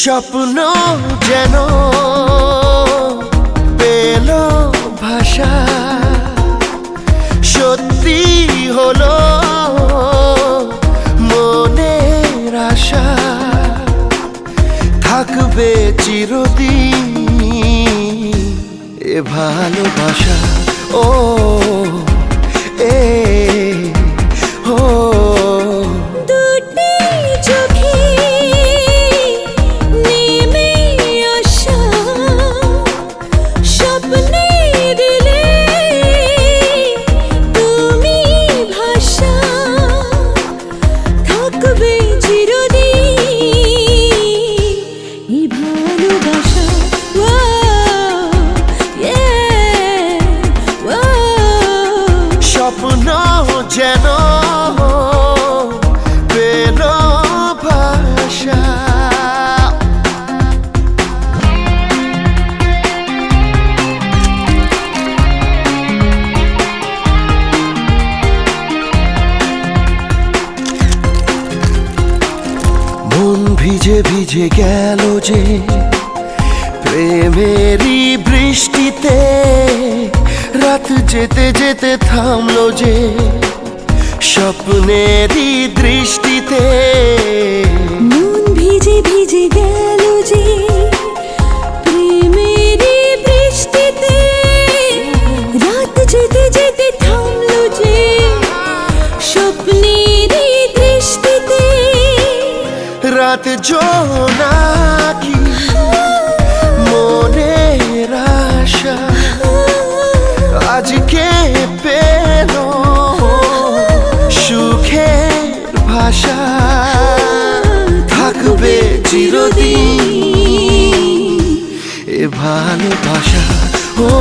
স্বপ্ন যেন পেল ভাষা, সত্যি হলো মনের আশা, থাকবে চিরদিন এ ভালোবাসা। ও এ ও স্বপ্ন যেন পেল ভাষা। মন ভিজে ভিজে গেল যে প্রেমেরই বৃষ্টিতে, রাত যেতে যেতে থামলো যে স্বপ্নেরই দৃষ্টিতে। মন ভিজে ভিজে গেল যে প্রেমেরই বৃষ্টিতে, রাত যেতে যেতে থামলো যে স্বপ্নেরই দৃষ্টিতে। রাত জোনাকি মনের আশা আজকে পেল সুখের ভাষা, থাকবে চিরদিন এ ভালোবাসা। ও